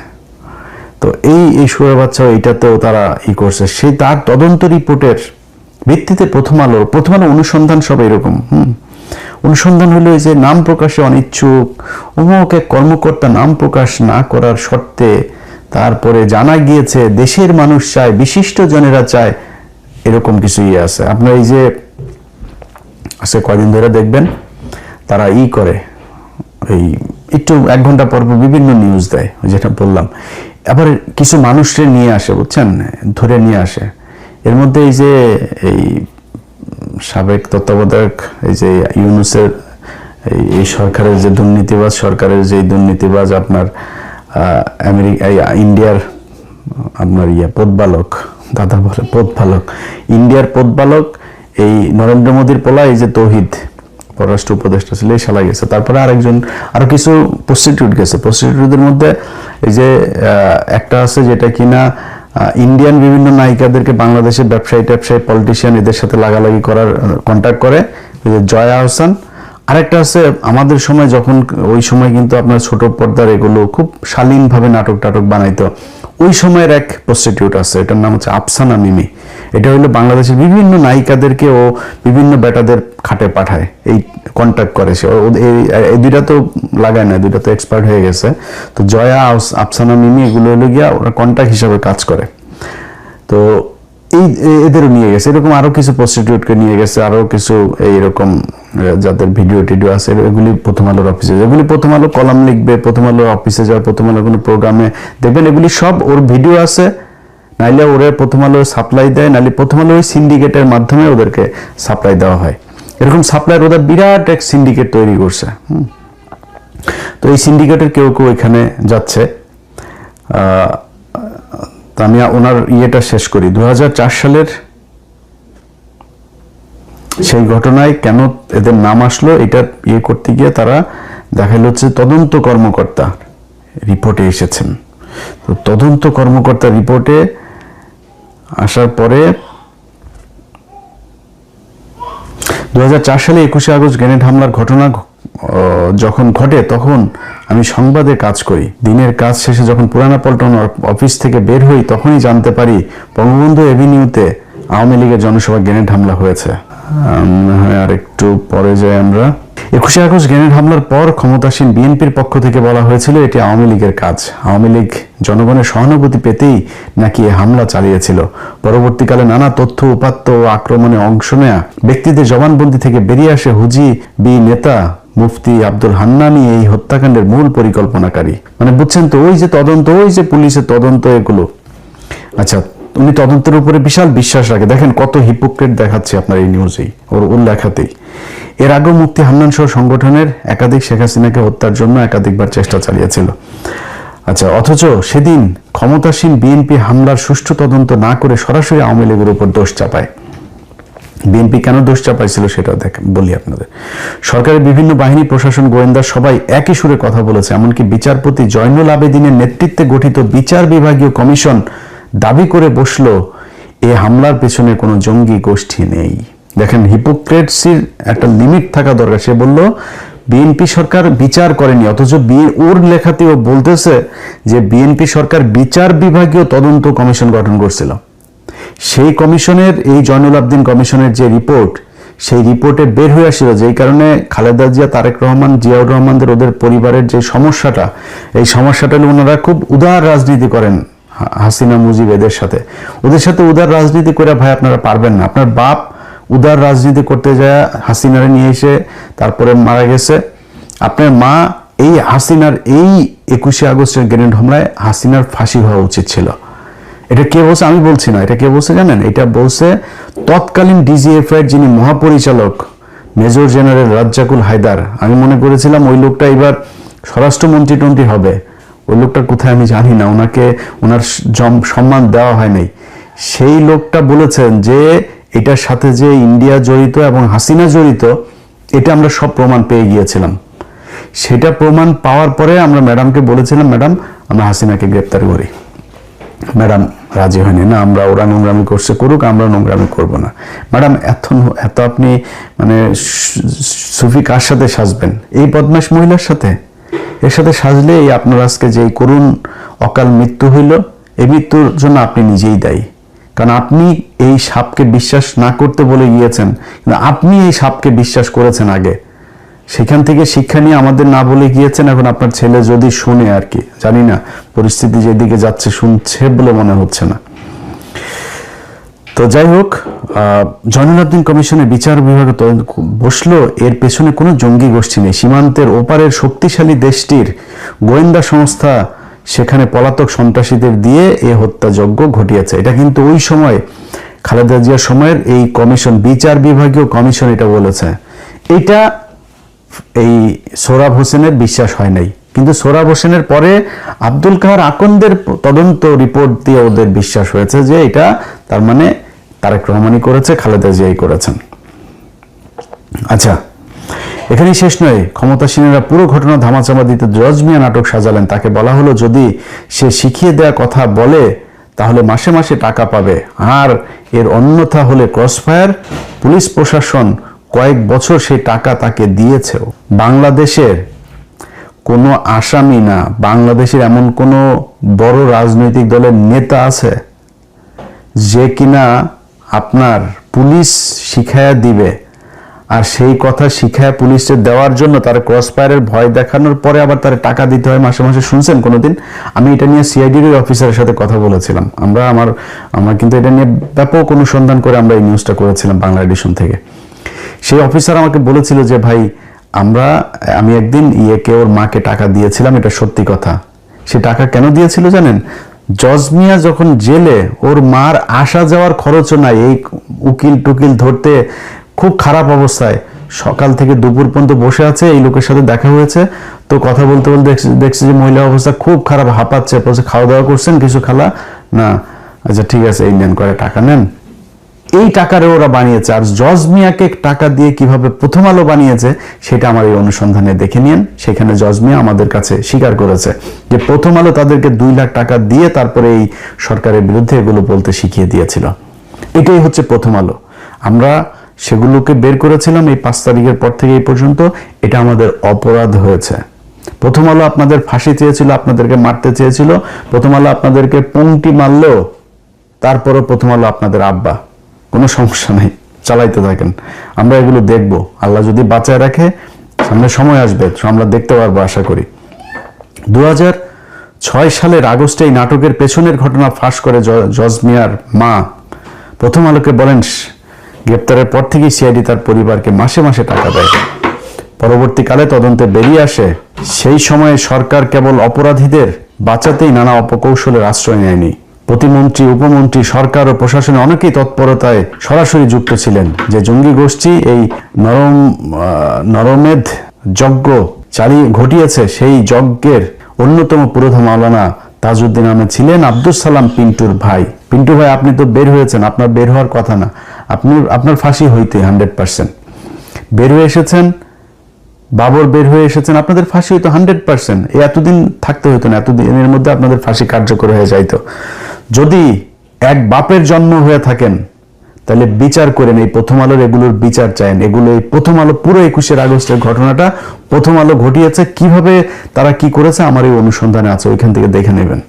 তো এই শুয়োরের বাচ্চা এইটাতেও তারা করছে, সেই তার তদন্ত রিপোর্টের ভিত্তিতে প্রথম আলো অনুসন্ধান সব এরকম অনুসন্ধান হলো যে নাম প্রকাশে অনিচ্ছুক অমুক এক কর্মকর্তা নাম প্রকাশ না করার শর্তে তারপরে জানা গিয়েছে দেশের মানুষ চায়, বিশিষ্ট জনেরা চায়, এরকম কিছু আছে। আপনার এই যে আজকে কয়দিন ধরে দেখবেন তারা করে এই একটু 1 ঘন্টা পর বিভিন্ন নিউজ দেয়, যেটা বললাম। আবার কিছু মানুষকে নিয়ে আসে, বুঝছেন, ধরে নিয়ে আসে। এর মধ্যে এই যে এই সাবেক তত্ত্বাবধায়ক এই যে ইউনূসের এই সরকারের যে দুর্নীতিবাজ, সরকারের যে দুর্নীতিবাজ আপনার ইন্ডিয়ার আপনার পদবালক, দাদা বলে পদবালক, ইন্ডিয়ার পদবালক এই নরেন্দ্র মোদীর পোলা, এই যে তৌহিদ পররাষ্ট্র উপদেষ্টা ছিল, এই শালা গেছে। তারপরে আরো কিছু প্রস্টিটিউট গেছে। প্রস্টিটিউটদের মধ্যে এই যে একটা আছে যেটা কিনা ইন্ডিয়ান বিভিন্ন নায়িকাদেরকে বাংলাদেশের ব্যবসায়ী পলিটিশিয়ান এদের সাথে লাগালাগি করার কন্ট্যাক্ট করে, জয়া আহসান। আরেকটা আছে আমাদের সময়, যখন ওই সময় কিন্তু আপনার ছোট পর্দার এগুলো খুব শালীনভাবে নাটক বানাইতো, ওই সময়ের এক প্রস্টিটিউট আছে, এটার নাম হচ্ছে আফসানা মিমি। এটা হলো বাংলাদেশের বিভিন্ন নায়িকাদেরকে ও বিভিন্ন বেটাদের খাটে পাঠায়, এই কন্ট্যাক্ট করে সে। এই দুইটা তো লাগায় না, দুইটা তো এক্সপার্ট হয়ে গেছে। তো জয়া আফসানা মিমি এগুলো হলো গিয়া ওরা কন্ট্যাক্ট হিসাবে কাজ করে। তো এদেরও নিয়ে গেছে, এরকম আরো কিছু প্রস্টিটিউটকে নিয়ে গেছে, আরো কিছু এইরকম যাদের ভিডিও টিডিও আছে, এগুলি প্রথম আলোর অফিসে, এগুলি প্রথম আলো কলাম লিখবে, প্রথম আলোর অফিসে যাওয়ার, প্রথম আলোর কোনো প্রোগ্রামে দেখবেন এগুলি সব ওর ভিডিও আছে, নাইলে ওরে প্রথম আলো সাপ্লাই দেয়, নাইলে প্রথম আলো ওই সিন্ডিকেটের মাধ্যমে ওদেরকে সাপ্লাই দেওয়া হয়। এরকম সাপ্লাই ওদের বিরাট এক সিন্ডিকেট তৈরি করছে। তো এই সিন্ডিকেটের কেউ এখানে যাচ্ছে। আমি ওনার ইয়েটা শেষ করি। 2004 সালের সেই ঘটনায় কেন এদের নাম আসলো, এটা করতে গিয়ে তারা দেখালো হচ্ছে তদন্ত কর্মকর্তা রিপোর্টে এসেছেন। তো তদন্ত কর্মকর্তা রিপোর্টে আসার পরে 2004 সালে 21শে আগস্ট গ্রেনেড হামলার ঘটনা যখন ঘটে তখন আমি সংবাদে কাজ করি। দিনের কাজ শেষে যখন পুরানা পল্টন অফিস থেকে বের হই তখনই জানতে পারি বঙ্গবন্ধু এভিনিউতে আওয়ামী লীগের জনসভা গ্রেনেড হামলা হয়েছে। আর একটু পরে যাই আমরা। 21শে আগস্ট গ্রেনেড হামলার পর ক্ষমতাসীন বিএনপির পক্ষ থেকে বলা হয়েছিল এটি আওয়ামী লীগের কাজ। আওয়ামী লীগ জনগণের সহানুভূতি পেতেই নাকি হামলা চালিয়েছিল। পরবর্তীকালে নানা তথ্য উপাত্ত ও আক্রমণে অংশ নেয়া ব্যক্তিদের জবানবন্দি থেকে বেরিয়ে আসে হুজি বি নেতা মুফতি আব্দুল হান্নানি এই হত্যাকাণ্ডের মূল পরিকল্পনাকারী। মানে বুঝছেন তো, ওই যে তদন্ত, ওই যে পুলিশের তদন্ত, এগুলো আচ্ছা, উনি তদন্তের উপরে বিশাল বিশ্বাস রাখে। দেখেন কত হিপোক্রেট দেখাচ্ছে আপনার এই নিউজেই, ওর লেখাতেই। এর আগেও মুফতি হান্নান সহ সংগঠনের একাধিক শেখ হাসিনাকে হত্যার জন্য একাধিকবার চেষ্টা চালিয়েছিল। আচ্ছা, অথচ সেদিন ক্ষমতাসীন বিএনপি হামলার সুষ্ঠু তদন্ত না করে সরাসরি আওয়ামী লীগের উপর দোষ চাপায়। বিএনপি কেন দোষ চাপাইছিল সেটা বলি আপনাদের। সরকারের বিভিন্ন বাহিনী, প্রশাসন, গোয়েন্দা সবাই একই সুরে কথা বলেছে। এমনকি বিচারপতি জয়নুল আবেদিনের নেতৃত্বে গঠিত বিচার বিভাগীয় কমিশন দাবি করে বসলো এ হামলার পেছনে কোনো জঙ্গি গোষ্ঠী নেই। দেখেন, হিপোক্রেটসির একটা লিমিট থাকা দরকার। সে বলল বিএনপি সরকার বিচার করেনি, অথচ ওর লেখাতেও বলতেছে যে বিএনপি সরকার বিচার বিভাগীয় তদন্ত কমিশন গঠন করছিল। সেই কমিশনের, এই জয়নুল আবেদিন কমিশনের যে রিপোর্ট, সেই রিপোর্টে বের হয়ে আসছিল যেই কারণে খালেদা জিয়া, তারেক রহমান, জিয়াউর রহমানদের ওদের পরিবারের যে সমস্যাটা, এই সমস্যাটা ওনারা খুব উদার রাজনীতি করেন হাসিনা মুজিব এদের সাথে। ওদের সাথে উদার রাজনীতি করে ভাই আপনারা পারবেন না। আপনার বাপ উদার রাজনীতি করতে যায় হাসিনারে নিয়ে এসে তারপরে মারা গেছে। আপনার মা এই হাসিনার এই 21শে আগস্টের গ্রেনেড হামলায় হাসিনার ফাঁসি হওয়া উচিত ছিল। এটা কে বলছে? আমি বলছি না, এটা কে বলছে জানেন? এটা বলছে তৎকালীন ডিজিএফআই এর যিনি মহাপরিচালক মেজর জেনারেল রাজ্জাকুল হায়দার। আমি মনে করেছিলাম ওই লোকটা এবার স্বরাষ্ট্রমন্ত্রী হবে, ওই লোকটা কোথায় আমি জানি না, ওনার সম্মান দেওয়া হয় নাই। সেই লোকটা বলেছেন যে এটার সাথে যে ইন্ডিয়া জড়িত এবং হাসিনা জড়িত, এটা আমরা সব প্রমাণ পেয়ে গিয়েছিলাম। সেটা প্রমাণ পাওয়ার পরে আমরা ম্যাডামকে বলেছিলাম, ম্যাডাম আমরা হাসিনাকে গ্রেপ্তার করি। ম্যাডাম রাজি হয়নি, না আমরা ওরা নোংরামি করছে করুক, আমরা নোংরামি করব না। ম্যাডাম এত আপনি মানে সুফি কার সাথে সাজবেন? এই বদমাশ মহিলার সাথে, এর সাথে সাজলে এই আপনার আজকে যে করুণ অকাল মৃত্যু হইল, এই মৃত্যুর জন্য আপনি নিজেই দায়ী। কারণ আপনি এই সাপকে বিশ্বাস না করতে বলে গিয়েছেন, কিন্তু আপনি এই সাপকে বিশ্বাস করেছেন আগে। সেখান থেকে শিক্ষা নিয়ে আমাদের না বলে গিয়েছেন। এখন আপনার ছেলে যদি শুনে, আর কি জানি না, পরিস্থিতি যেদিকে যাচ্ছে শুনছে বলে মনে হচ্ছে না। তো যাই হোক, জয়নুল আবদিন কমিশনের বিচার বিভাগে বসলো, এর পেছনে কোনো জঙ্গি গোষ্ঠী নেই। সীমান্তের ওপারের শক্তিশালী দেশটির গোয়েন্দা সংস্থা সেখানে পলাতক সন্ত্রাসীদের দিয়ে এ হত্যাযজ্ঞ ঘটিয়েছে। এটা কিন্তু ওই সময় খালেদা জিয়ার সময়ের এই কমিশন, বিচার বিভাগীয় কমিশন এটা বলেছে। এটা এই সোহরাব হোসেনের বিশ্বাস হয় নাই, কিন্তু সোহরাব হোসেনের পরে আব্দুল কাহার আকন্দের তদন্ত রিপোর্ট দিয়ে ওদের বিশ্বাস হয়েছে যে এটা তার মানে তারেক রহমানই করেছে, খালেদা জিয়াই করেছেন। আচ্ছা, এখানেই শেষ নয়। ক্ষমতাসীনেরা পুরো ঘটনা ধামাচাপা দিতে জজ মিয়া নাটক সাজালেন। তাকে বলা হলো যদি সে শিখিয়ে দেওয়া কথা বলে তাহলে মাসে মাসে টাকা পাবে, আর এর অন্যথা হলে ক্রসফায়ার। পুলিশ প্রশাসন কয়েক বছর সেই টাকা তাকে দিয়েছেও। বাংলাদেশের কোনো আসামি না, বাংলাদেশের এমন কোনো বড় রাজনৈতিক দলের নেতা আছে যে কিনা আপনার পুলিশ শিখায়া দিবে, আর সেই কথা শিখায় পুলিশে দেওয়ার জন্য তার ক্রসফায়ারের ভয় দেখানোর পরে আবার তার টাকা দিতে হয় মাসে মাসে? শুনছেন কোনোদিন? আমি এটা নিয়ে সিআইডির অফিসারের সাথে কথা বলেছিলাম। আমরা কিন্তু এটা নিয়ে ব্যাপক অনুসন্ধান করে আমরা এই নিউজটা করেছিলাম বাংলা এডিশন থেকে। সেই অফিসার আমাকে বলেছিল যে ভাই আমি একদিন ওর মাকে টাকা দিয়েছিলাম, এটা সত্যি কথা। সে টাকা কেন দিয়েছিল জানেন? জজ মিয়া যখন জেলে, ওর মার আসা যাওয়ার খরচও নাই, এই উকিল টুকিল ধরতে খুব খারাপ অবস্থায় সকাল থেকে দুপুর পর্যন্ত বসে আছে। এই লোকের সাথে দেখা হয়েছে, তো কথা বলতে বলতে দেখছি যে মহিলার অবস্থা খুব খারাপ, হাঁপাচ্ছে। বলছে খাওয়া দাওয়া করছেন কিছু খালা? না। আচ্ছা ঠিক আছে, এই নেন, করে টাকা নেন। এই টাকারে ওরা বানিয়েছে। আর জজ মিয়াকে টাকা দিয়ে কিভাবে প্রথম আলো বানিয়েছে সেটা আমার এই অনুসন্ধানে দেখে নিন। সেখানে জজ মিয়া আমাদের কাছে স্বীকার করেছে যে প্রথম আলো তাদেরকে 2 লাখ টাকা দিয়ে তারপরে এই সরকারের বিরুদ্ধে এগুলো বলতে শিখিয়ে দিয়েছিল। এটাই হচ্ছে প্রথম আলো। আমরা সেগুলোকে বের করেছিলাম এই 5 তারিখের পর থেকে এই পর্যন্ত। এটা আমাদের অপরাধ হয়েছে। প্রথম আলো আপনাদের ফাঁসি চেয়েছিল, আপনাদেরকে মারতে চেয়েছিল। প্রথম আলো আপনাদেরকে পংক্তি মারলেও তারপরও প্রথম আলো আপনাদের আব্বা। কোনো সমস্যা নেই, চালাইতে থাকেন। আমরা এগুলো দেখব, আল্লাহ যদি বাঁচায় রাখে সামনে সময় আসবে আমরা দেখতে পারবো আশা করি। 2006 সালের আগস্টে এই নাটকের পেছনের ঘটনা ফাঁস করে জজ মিয়ার মা প্রথম আলোকে বলেন গ্রেপ্তারের পর থেকেই সিআইডি তার পরিবারকে মাসে মাসে টাকা দেয়। পরবর্তীকালে তদন্তে বেরিয়ে আসে সেই সময়ে সরকার কেবল অপরাধীদের বাঁচাতেই নানা অপকৌশলের আশ্রয় নেয়নি। প্রতিমন্ত্রী, উপমন্ত্রী, সরকার ও প্রশাসনে অনেকেই তৎপরতায় সরাসরি যুক্ত ছিলেন। যে জঙ্গি গোষ্ঠী এই নরমেধ যজ্ঞ ঘটিয়েছে, সেই যজ্ঞের অন্যতম পুরোধা মাওলানা তাজউদ্দিন আহমেদ ছিলেন আব্দুস সালাম পিন্টুর ভাই। পিন্টু ভাই, আপনি তো বের হয়েছেন, আপনার বের হওয়ার কথা না, আপনার ফাঁসি হইতে 100%। বের হয়ে এসেছেন, বাবর বের হয়ে এসেছেন, আপনাদের ফাঁসি হইতো 100%। এতদিন থাকতে হতো না, এতদিনের মধ্যে আপনাদের ফাঁসি কার্যকর হয়ে যাইতো। যদি এক বাপের জন্ম হয়ে থাকেন তাহলে বিচার করেন, এই প্রথম আলোর এগুলোর বিচার চাইন। এগুলো এই প্রথম আলো পুরো 21 আগস্টের ঘটনাটা প্রথম আলো ঘটিয়েছে, কিভাবে তারা কি করেছে আমার এই অনুসন্ধানে আছে, ওইখান থেকে দেখে নেবেন।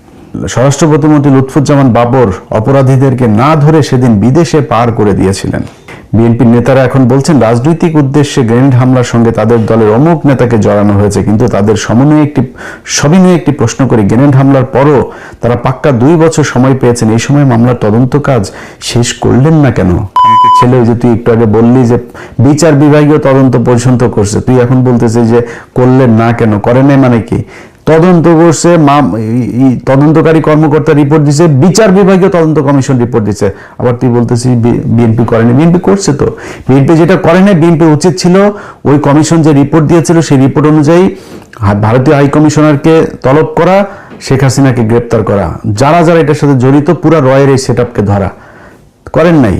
স্বরাষ্ট্র প্রতিমন্ত্রী লুৎফুজ্জামান বাবর অপরাধীদেরকে না ধরে সেদিন বিদেশে পার করে দিয়েছিলেন। বিএনপির নেতারা এখন বলছেন রাজনৈতিক উদ্দেশ্যে গ্রেনেড হামলার সঙ্গে তাদের দলের অমুক নেতাকে জড়ানো হয়েছে, কিন্তু তাদের সবিনয়ে একটি প্রশ্ন করি, গ্রেনেড হামলার পরও তারা পাক্কা 2 বছর সময় পেয়েছেন, এই সময় মামলার তদন্ত কাজ শেষ করলেন না কেন? ছেলে, ওই যে তুই একটু আগে বললি যে বিচার বিভাগীয় তদন্ত পর্যন্ত করছে, তুই এখন বলতেছিস যে করলেন না কেন? করে নাই মানে কি? তদন্ত করছে, তদন্তকারী কর্মকর্তা রিপোর্ট দিছে, বিচার বিভাগীয় তদন্ত কমিশন রিপোর্ট দিছে, আবার তুই বলতেছিস বিএনপি করেনি। বিএনপি করছে তো। বিএনপি যেটা করে নাই, বিএনপি উচিত ছিল ওই কমিশন যে রিপোর্ট দিয়েছিল সেই রিপোর্ট অনুযায়ী ভারতীয় হাই কমিশনারকে তলব করা, শেখ হাসিনাকে গ্রেপ্তার করা, যারা যারা এটার সাথে জড়িত পুরা রয়ের এই সেটআপকে ধরা, করেন নাই,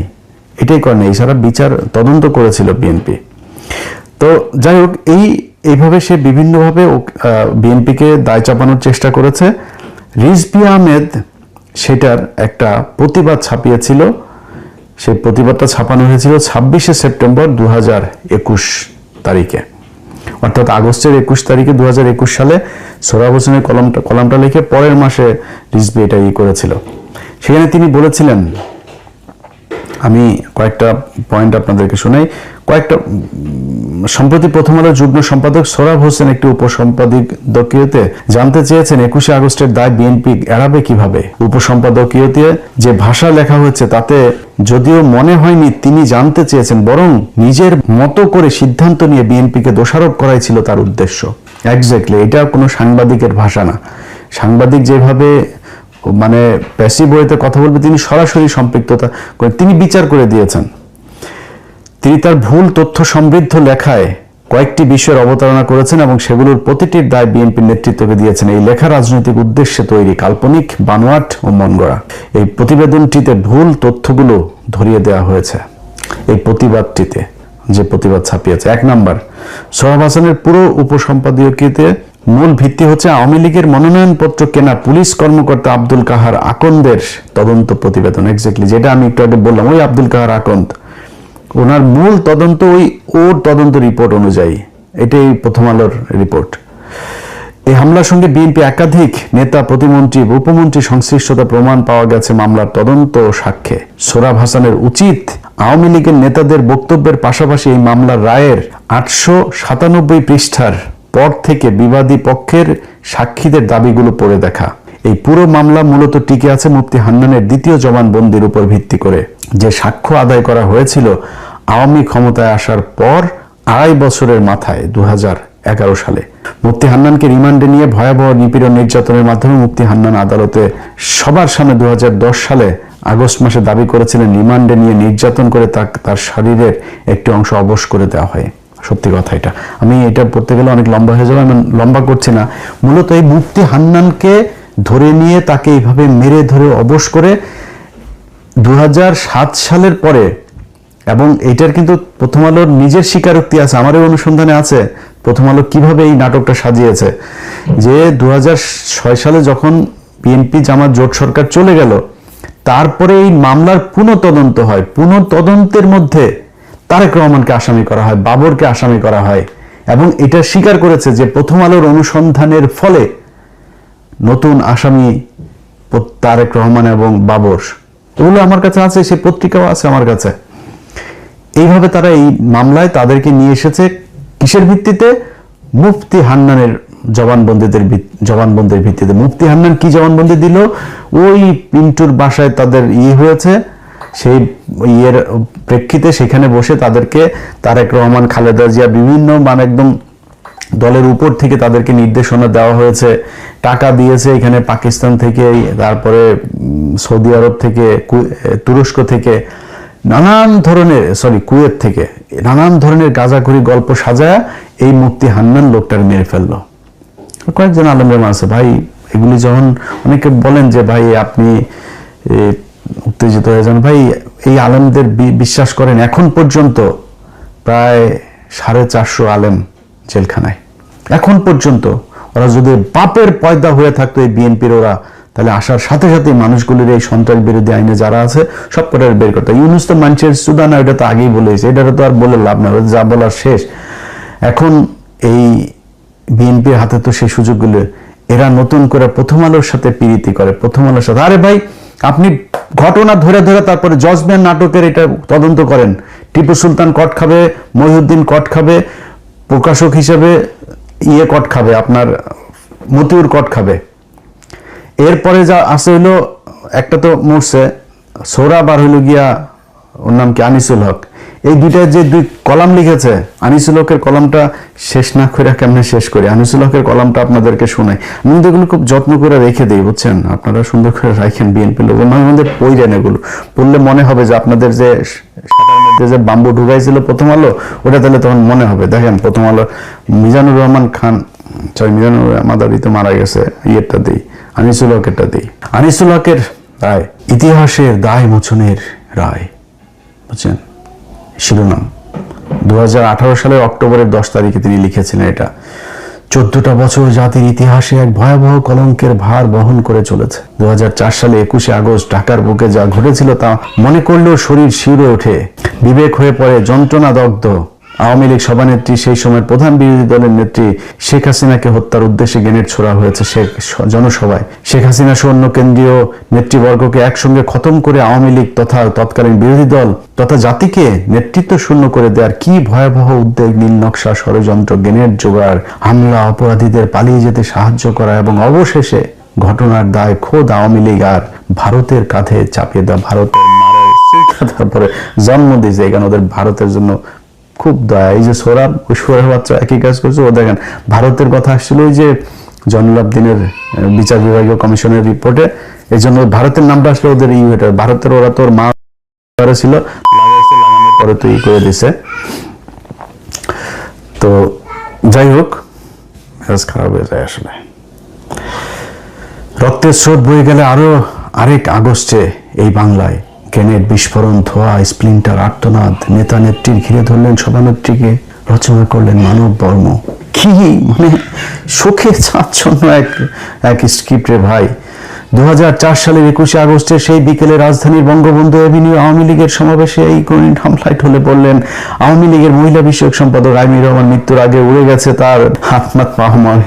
এটাই করেন নাই। এছাড়া বিচার তদন্ত করেছিল বিএনপি। তো যাই হোক, এইভাবে সে বিভিন্নভাবে বিএনপিকে দায় চাপানোর চেষ্টা করেছে। রিজভী আহমেদ সেটার একটা প্রতিবাদ ছাপিয়েছিল। সেই প্রতিবাদটা ছাপানো হয়েছিল 26শে সেপ্টেম্বর 2021 তারিখে, অর্থাৎ আগস্টের 21 তারিখে 2021 সালে সোহরাব হোসেনের কলামটা লিখে পরের মাসে রিজভী এটা করেছিল। সেখানে তিনি বলেছিলেন, আমি কয়েকটা পয়েন্ট আপনাদেরকে শোনাই। সম্প্রতি প্রথম আলোর যুগ্ম সম্পাদক সোহরাব হোসেন একটি উপসম্পাদকীয়তে জানতে চেয়েছেন 21শে আগস্টের দায় বিএনপি এড়াবে কিভাবে। উপসম্পাদকীয়তে যে ভাষা লেখা হয়েছে তাতে যদিও মনে হয়নি তিনি জানতে চেয়েছেন, বরং নিজের মতো করে সিদ্ধান্ত নিয়ে বিএনপিকে দোষারোপ করাই ছিল তার উদ্দেশ্য। এক্স্যাক্টলি, এটা কোনো সাংবাদিকের ভাষা না। সাংবাদিক যেভাবে মানে প্যাসিভ ওয়েতে কথা বলবে, তিনি সরাসরি সম্পৃক্ততা করে তিনি বিচার করে দিয়েছেন। তিনি তার ভুল তথ্য সমৃদ্ধ লেখায় কয়েকটি বিষয়ের অবতারণা করেছেন এবং সেগুলোর প্রতিটির দায় বিএনপির নেতৃত্বকে দিয়েছেন। এই লেখা রাজনৈতিক উদ্দেশ্যে তৈরি, কাল্পনিক, বানোয়াট ও মন গড়া। এই প্রতিবেদনটিতে ভুল তথ্যগুলো ধরিয়ে দেওয়া হয়েছে। এই প্রতিবাদটিতে যে প্রতিবাদ ছাপিয়েছে, 1 নাম্বার, সোহরাব হাসানের পুরো উপসম্পাদকীয়তে মূল ভিত্তি হচ্ছে আওয়ামী লীগের মনোনয়নপত্র কেনা পুলিশ কর্মকর্তা আব্দুল কাহার আকন্দের তদন্ত প্রতিবেদন। এক্স্যাক্টলি, যেটা আমি একটু আগে বললাম, ওই আব্দুল কাহার আকন্দ, ওনার মূল তদন্ত ওর তদন্ত রিপোর্ট অনুযায়ী, এটাই প্রথম আলোর রিপোর্ট। এই হামলার সঙ্গে বিএনপি একাধিক নেতা, প্রতিমন্ত্রী, উপমন্ত্রী সংশ্লিষ্টতা প্রমাণ পাওয়া গেছে মামলার তদন্ত সাক্ষ্যে। সোহরাব হাসানের উচিত আওয়ামী লীগের নেতাদের বক্তব্যের পাশাপাশি এই মামলার রায়ের 897 পৃষ্ঠার পর থেকে বিবাদী পক্ষের সাক্ষীদের দাবিগুলো পড়ে দেখা। এই পুরো মামলা মূলত টিকে আছে মুফতি হান্নানের দ্বিতীয় জবানবন্দির উপর ভিত্তি করে, যে সাক্ষ্য আদায় করা হয়েছিল আওয়ামী ক্ষমতায় আসার পর 2.5 বছরের মাথায় 2011 সালে। মুফতি হান্নানকে রিমান্ডে নিয়ে ভয়াবহ নিপীড়ন নির্যাতনের মাধ্যমে মুফতি হান্নান আদালতে সবার সামনে 2010 সালে আগস্ট মাসে দাবি করেছিলেন রিমান্ডে নিয়ে নির্যাতন করে তার শরীরের একটি অংশ অবশ করে দেওয়া হয়। সত্যি কথা, আমি এটা পড়তে গেলে অনেক লম্বা হয়ে যাবে, আমি লম্বা করছি না। মূলত এই মুফতি হান্নানকে ধরে নিয়ে তাকে এইভাবে মেরে ধরে অবশ করে 2007 সালের পরে, এবং এটার কিন্তু প্রথম আলোর নিজের স্বীকারোক্তি আছে, আমারও অনুসন্ধানে আছে প্রথম আলো কিভাবে এই নাটকটা সাজিয়েছে। যে 2006 সালে যখন বিএনপি জামাত জোট সরকার চলে গেল, তারপরে এই মামলার পুনঃতদন্ত হয়। পুনঃতদন্তের মধ্যে তারেক রহমানকে আসামি করা হয়, বাবরকে আসামি করা হয়, এবং এটা স্বীকার করেছে যে প্রথম আলোর অনুসন্ধানের ফলে নতুন আসামি তারেক রহমান এবং বাবর, এগুলো আমার কাছে আছে, সেই পত্রিকাও আছে আমার কাছে। এইভাবে তারা এই মামলায় তাদেরকে নিয়ে এসেছে কিসের ভিত্তিতে? মুফতি হান্নানের জবানবন্দির ভিত্তিতে। মুফতি হান্নান কি জবানবন্দি দিল? ওই পিন্টুর বাসায় তাদের হয়েছে, সেই ইয়ের প্রেক্ষিতে সেখানে বসে তাদেরকে তারেক রহমান, খালেদা জিয়া, বিভিন্ন একদম দলের উপর থেকে তাদেরকে নির্দেশনা দেওয়া হয়েছে, টাকা দিয়েছে এখানে পাকিস্তান থেকে, তারপরে সৌদি আরব থেকে, তুরস্ক থেকে, নানান ধরনের, কুয়েত থেকে নানান ধরনের গাঁজাখুরি গল্প সাজায় এই মুফতি হান্নান লোকটার মেরে ফেললো। কয়েকজন আলেমের আছে ভাই, এগুলি যখন অনেকে বলেন যে ভাই আপনি উত্তেজিত হয়ে যান, ভাই এই আলেমদের বিশ্বাস করেন, এখন পর্যন্ত প্রায় 450 আলেম জেলখানায়। এখন পর্যন্ত ওরা যদি বাপের পয়দা হয়ে থাকতো এই বিএনপির, ওরা তাহলে আসার সাথে সাথে মানুষগুলির এই সন্ত্রাস বিরোধী আইনে যারা আছে সব কটার বের করতে। ইউনুস তো মানুষের সুদা না, এটা তো আগেই বলেছে, এটা তো আর বলে লাভ না, যা বলার শেষ। এখন এই বিএনপির হাতে তো সেই সুযোগগুলো, এরা নতুন করে প্রথম আলোর সাথে প্রীতি করে, প্রথম আলোর সাথে। আরে ভাই, আপনি ঘটনা ধরে ধরে তারপরে জজম্যান নাটকের এটা তদন্ত করেন, টিপু সুলতান কট খাবে, মহিউদ্দিন কট খাবে, প্রকাশক হিসেবে কট খাবে, আপনার মতিউর কট খাবে। এরপরে যা আছে হইলো, একটা তো মরছে সোহরাব, আর হইল গিয়া ওর নাম কি, আনিসুল হক। এই দুইটা যে 2 কলাম লিখেছে, আনিসুল হকের কলামটা শেষ না করে কেমনে শেষ করি, আনিসুল হকের কলামটা আপনাদেরকে শোনাই। আমি কিন্তু এগুলো খুব যত্ন করে রেখে দিই, বুঝছেন, আপনারা সুন্দর করে রাখেন। বিএনপি লোক আমাদের পড়েন, এগুলো পড়লে মনে হবে যে আপনাদের যে সেটার মধ্যে যে বাম্বু ঢুকাইছিল প্রথম আলো, ওটা তাহলে তখন মনে হবে। দেখেন প্রথম আলো, মিজানুর রহমান খান, মিজানুর মাদারি তো মারা গেছে, ইয়েরটা দিই, আনিসুল হকেরটা দিই। আনিসুল হকের রায়, ইতিহাসের দায় মোচনের রায়, বুঝছেন শিরোনাম। 2018 সালের অক্টোবরের 10 তারিখে তিনি লিখেছিলেন এটা। 14টা বছর জাতির ইতিহাসে এক ভয়াবহ কলঙ্কের ভার বহন করে চলেছে। 2004 সালে 21শে আগস্ট ঢাকার বুকে যা ঘটেছিল তা মনে করলেও শরীর শিউরে ওঠে, বিবেক হয়ে পড়ে যন্ত্রণাদগ্ধ। আওয়ামী লীগ সভানেত্রী, সেই সময়ের প্রধান বিরোধী দলের নেত্রী শেখ হাসিনাকে হত্যার উদ্দেশ্যে গ্রেনেড ছোড়া হয়েছে জনসভায়। শেখ হাসিনা সহ অন্য কেন্দ্রীয় নেতৃবর্গকে একসঙ্গে খতম করে আওয়ামী লীগ তথা তৎকালীন বিরোধী দল তথা জাতিকে নেতৃত্ব শূন্য করে দেওয়ার কি ভয়াবহ উদ্যোগ, নীল নকশা, ষড়যন্ত্র, গ্রেনেড জোগাড়, হামলা, অপরাধীদের পালিয়ে যেতে সাহায্য করা এবং অবশেষে ঘটনার দায় খোদ আওয়ামী লীগ আর ভারতের কাঁধে চাপিয়ে দেওয়া। ভারতের মারার তারপরে জন্ম দিয়েছে, এখানে ওদের ভারতের জন্য খুব দয়া। এই যে সোহরাব, ওই সোহরাব বাচ্চা একই কাজ করছে। ও দেখেন ভারতের কথা আসছিল ওই যে জয়নুল আবদিনের বিচার বিভাগীয় কমিশনের রিপোর্টে, এই জন্য ভারতের নামটা আসলে ওদের ইউএটার ভারতের, ওরা তোর মা ছিল লাগাইছে, লাগানোর পরে তো ই করে দিছে। তো যাই হোক, মেজাজ খারাপ হয়ে যায় আসলে। রক্তের স্রোত বয়ে গেলে আরো আরেক আগস্টে এই বাংলায় গ্রেনেড বিস্ফোরণ, ধোয়া, স্প্লিন্টার, আর্তনাদ, নেতা নেত্রীর ঘিরে ধরলেন সভানেত্রীকে, রচনা করলেন মানব বর্ম। কি মানে শোকে চাচ্ছন্ন এক স্ক্রিপ্ট রে ভাই। 2004 সালের 21শে আগস্টের সেই বিকেলে রাজধানীর বঙ্গবন্ধু এভিনিউ আওয়ামী লীগের সমাবেশে এই গ্রেনেড হামলায় ঢলে পড়লেন আওয়ামী লীগের মহিলা বিষয়ক সম্পাদক আইনুর রহমান। মৃত্যুর আগে উড়ে গেছে তার হাতমাত পাহমাল,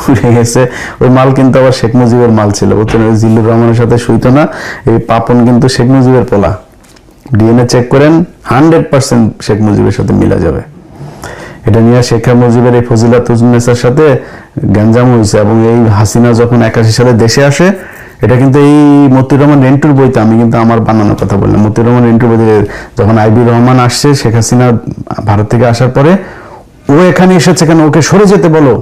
উড়ে গেছে। ওই মাল কিন্তু আবার শেখ মুজিবের মাল ছিল, বুঝছেন। জিল্লুর রহমানের সাথে শুইতো না। এই পাপন কিন্তু শেখ মুজিবের পোলা। ডিএনএ চেক করেন, 100% শেখ মুজিবের সাথে মিলা যাবে। এটা নিয়ে শেখ মুজিবের এই ফজিলাতুন্নেসার সাথে গ্যাঞ্জাম হয়েছে। এবং এই হাসিনা যখন 81 সালে দেশে আসে, এটা কিন্তু এই মতিউর রহমান রেন্টুর বইতে, আমি কিন্তু আমার বানানোর কথা বললাম, মতিউর রহমান রেন্টুর বইতে যখন আইবি রহমান আসছে শেখ হাসিনা ভারত থেকে আসার পরে, ও এখানে এসেছে কেন, ওকে সরে যেতে বলো।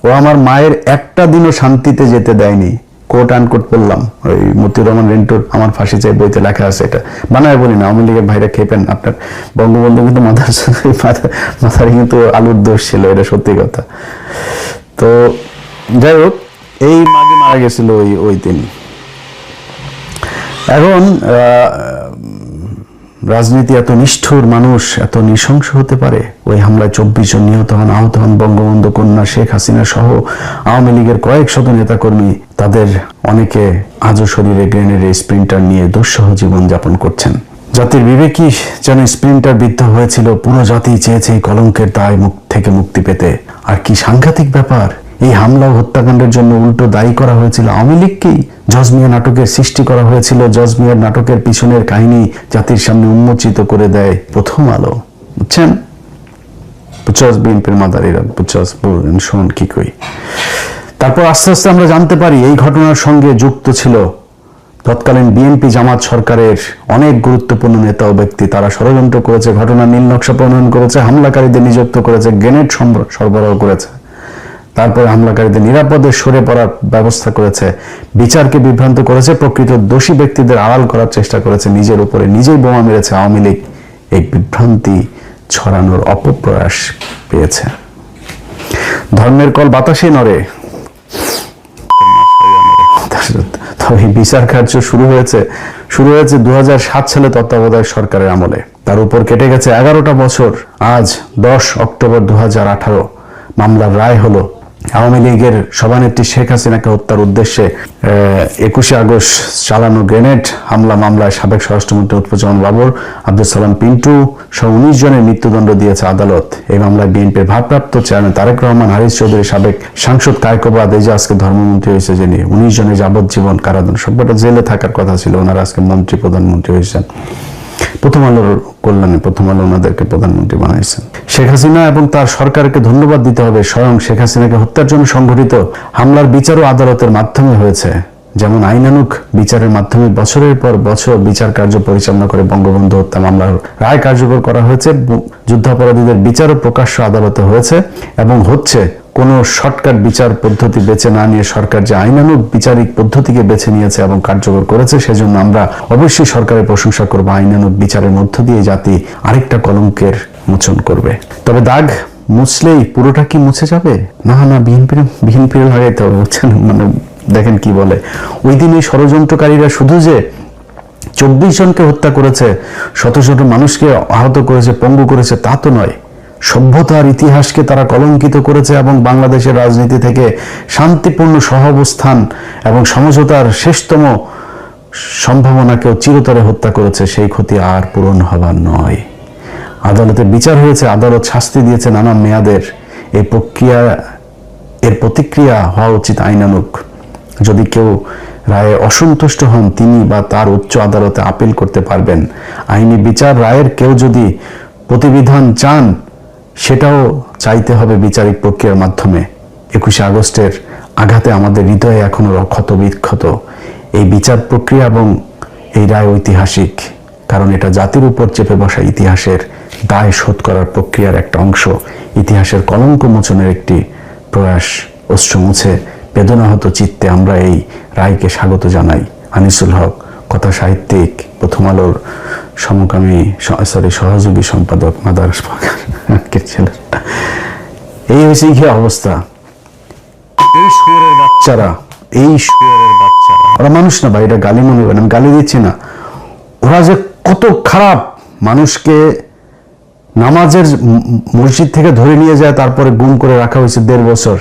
ও আমার মায়ের একটা দিনও শান্তিতে যেতে দেয়নি। কোট আনকোট পড়লাম, ওই মতিউর রহমান রেন্টুর আমার ফাঁসি চাই বইতে লেখা আছে। এটা বানায় বলি না, আওয়ামী লীগের ভাইরা খেপেন। আপনার বঙ্গবন্ধু কিন্তু মাথার কিন্তু আলুর দোষ ছিল, এটা সত্যি কথা। তো যাই হোক, এই মাগে মারা গেছিল ওই দিন। এখন রাজনীতি এত নিষ্ঠুর, মানুষ এত নৃশংস হতে পারে? ওই হামলায় 24 জন নিহত হন, আহত হন বঙ্গবন্ধু কন্যা শেখ হাসিনা সহ আওয়ামী লীগের কয়েক শত নেতাকর্মী। তাদের অনেকে আজও শরীরে গ্রেনেডের স্প্রিন্টার নিয়ে দুঃসহ জীবন যাপন করছেন। জাতির বিবেকই যেন স্প্রিন্টার বিদ্ধ হয়েছিল। পুরো জাতি চেয়েছে এই কলঙ্কের দায় থেকে মুক্তি পেতে। আর কি সাংঘাতিক ব্যাপার, এই হামলা ও হত্যাকাণ্ডের জন্য উল্টো দায়ী করা হয়েছিল আওয়ামী লীগকেই। জজ মিয়া নাটকের সৃষ্টি করা হয়েছিল। জজ মিয়ার নাটকের পিছনের কাহিনী জাতির সামনে উন্মোচিত করে দেয় প্রথম আলো, বুঝছেন। বুঝছস বিএনপির মাদারিরা, বুঝছস শোন কি কই। তারপর আস্তে আস্তে আমরা জানতে পারি এই ঘটনার সঙ্গে যুক্ত ছিল তৎকালীন বিএনপি জামাত সরকারের অনেক গুরুত্বপূর্ণ নেতা ও ব্যক্তি। তারা ষড়যন্ত্র করেছে, ঘটনার নীল নকশা প্রণয়ন করেছে, হামলাকারীদের নিযুক্ত করেছে, গ্রেনেড সরবরাহ করেছে, তারপরে হামলাকারীদের নিরাপদে সরে পড়ার ব্যবস্থা করেছে, বিচারকে বিভ্রান্ত করেছে, প্রকৃত দোষী ব্যক্তিদের আড়াল করার চেষ্টা করেছে, নিজের উপরে নিজেই বোমা মেরেছে। আওয়ামী লীগ এই বিভ্রান্তি ছড়ানোর অপপ্রয়াস পেয়েছে। ধর্মের কল বাতাসে নড়ে, তবে বিচার কার্য শুরু হয়েছে 2007 সালে তত্ত্বাবধায়ক সরকারের আমলে। তার উপর কেটে গেছে 11টা বছর। আজ 10 অক্টোবর 2018 মামলার রায় হলো। আওয়ামী লীগের সভানেত্রী শেখ হাসিনাকে হত্যার উদ্দেশ্যে 21শে আগস্ট চালানো গ্রেনেড হামলা মামলায় সাবেক স্বরাষ্ট্রমন্ত্রী লুৎফুজ্জামান বাবর, আব্দুল সালাম পিন্টু সহ 19 জনের মৃত্যুদণ্ড দিয়েছে আদালত। এই মামলায় বিএনপির ভারপ্রাপ্ত চেয়ারম্যান তারেক রহমান, হারিস চৌধুরী, সাবেক সাংসদ কায়কোবাদ, এই যে আজকে ধর্মমন্ত্রী হয়েছে যিনি, 19 জনের যাবজ্জীবন কারাদণ্ড। সবকটা জেলে থাকার কথা ছিল, ওনারা আজকে মন্ত্রী প্রধানমন্ত্রী হয়েছেন। প্রথম আলোর কল্যাণে প্রথম আলো ওনাদেরকে প্রধানমন্ত্রী বানাইছেন। শেখ হাসিনা এবং তার সরকারকে ধন্যবাদ দিতে হবে। স্বয়ং শেখ হাসিনাকে হত্যার জন্য সংঘটিত হামলার বিচারও আদালতের মাধ্যমে হয়েছে। যেমন আইনানুগ বিচারের মাধ্যমে বছরের পর বছর বিচার কার্য পরিচালনা করে বঙ্গবন্ধু হত্যা মামলার রায় কার্যকর করা হয়েছে। যুদ্ধাপরাধীদের বিচারও প্রকাশ্য আদালতে হয়েছে এবং হচ্ছে। কোনো শর্টকাট বিচার পদ্ধতি বেছে না নিয়ে সরকার যে আইনানুগ বিচারিক পদ্ধতিকে বেছে নিয়েছে এবং কার্যকর করেছে, সেজন্য আমরা অবশ্যই সরকারের প্রশংসা করব। আইনানুগ বিচারের মধ্য দিয়ে জাতি আরেকটা কলঙ্কের মোচন করবে। তবে দাগ মুছলেই পুরোটা কি মুছে যাবে? না, বিএনপির লাগাইতে হবে, বুঝছেন। মানে দেখেন কি বলে, ওই দিন এই ষড়যন্ত্রকারীরা শুধু যে 24 জনকে হত্যা করেছে, শত শত মানুষকে আহত করেছে, পঙ্গু করেছে, তা তো নয়, সভ্যতার ইতিহাসকে তারা কলঙ্কিত করেছে এবং বাংলাদেশের রাজনীতি থেকে শান্তিপূর্ণ সহাবস্থান এবং সমঝোতার শেষতম সম্ভাবনাকেও চিরতরে হত্যা করেছে। সেই ক্ষতি আর পূরণ হবার নয়। আদালতে বিচার হয়েছে, আদালত শাস্তি দিয়েছে নানা মেয়াদের। এর প্রতিক্রিয়া হওয়া উচিত আইনানুগ। যদি কেউ রায়ে অসন্তুষ্ট হন, তিনি বা তার উচ্চ আদালতে আপিল করতে পারবেন। আইনি বিচার রায়ের কেউ যদি প্রতিবিধান চান, সেটাও চাইতে হবে বিচারিক প্রক্রিয়ার মাধ্যমে। 21শে আগস্টের আঘাতে আমাদের হৃদয়ে এখনো ক্ষত বিক্ষত। এই বিচার প্রক্রিয়া এবং এই রায় ঐতিহাসিক, কারণ এটা জাতির উপর চেপে বসা ইতিহাসের দায় শোধ করার প্রক্রিয়ার একটা অংশ। ইতিহাসের কলঙ্ক মোচনের একটি প্রয়াস। অশ্রু মুছে বেদনাহত চিত্তে আমরা এই রায়কে স্বাগত জানাই। আনিসুল হক, কথা সাহিত্যিক, প্রথম আলোর সহযোগী সম্পাদক, মাদার ছেলে। এই হয়েছে কি অবস্থা। এই শুয়োরের বাচ্চারা, ওরা মানুষ না ভাই, এটা গালি মনে করেন, আমি গালি দিচ্ছি না। ওরা যে কত খারাপ, মানুষকে নামাজের মসজিদ থেকে ধরে নিয়ে যায়, তারপরে গুম করে রাখা হয়েছে 1.5 বছর।